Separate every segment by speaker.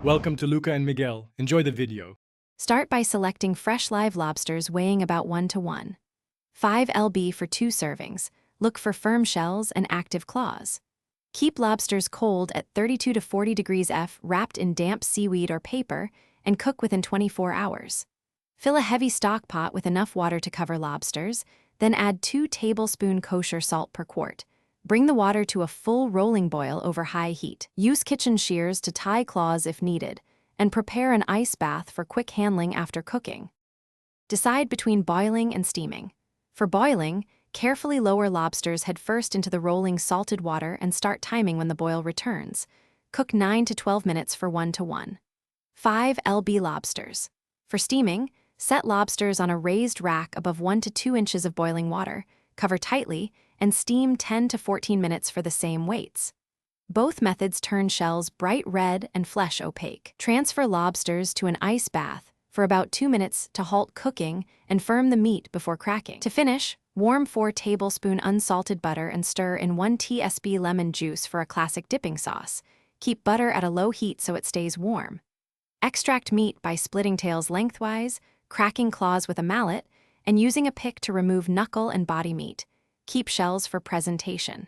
Speaker 1: Welcome to Luca and Miguel. Enjoy the video.
Speaker 2: Start by selecting fresh live lobsters weighing about 1 to 1. 5 lb for 2 servings. Look for firm shells and active claws. Keep lobsters cold at 32 to 40 degrees F wrapped in damp seaweed or paper and cook within 24 hours. Fill a heavy stock pot with enough water to cover lobsters, then add 2 tablespoons kosher salt per quart. Bring the water to a full rolling boil over high heat. Use kitchen shears to tie claws if needed, and prepare an ice bath for quick handling after cooking. Decide between boiling and steaming. For boiling, carefully lower lobsters head first into the rolling salted water and start timing when the boil returns. Cook 9 to 12 minutes for 1 to 1. 5 lb lobsters. For steaming, set lobsters on a raised rack above 1 to 2 inches of boiling water, cover tightly, and steam 10 to 14 minutes for the same weights. Both methods turn shells bright red and flesh opaque. Transfer lobsters to an ice bath for about 2 minutes to halt cooking and firm the meat before cracking. To finish, warm 4 tablespoons unsalted butter and stir in 1 tsp lemon juice for a classic dipping sauce. Keep butter at a low heat so it stays warm. Extract meat by splitting tails lengthwise, cracking claws with a mallet, and using a pick to remove knuckle and body meat. Keep shells for presentation.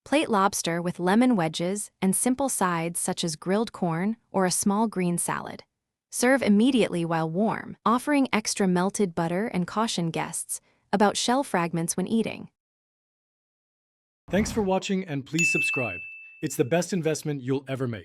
Speaker 2: Plate lobster with lemon wedges and simple sides such as grilled corn or a small green salad. Serve immediately while warm, offering extra melted butter and caution guests about shell fragments when eating.
Speaker 1: Thanks for watching and please subscribe. It's the best investment you'll ever make.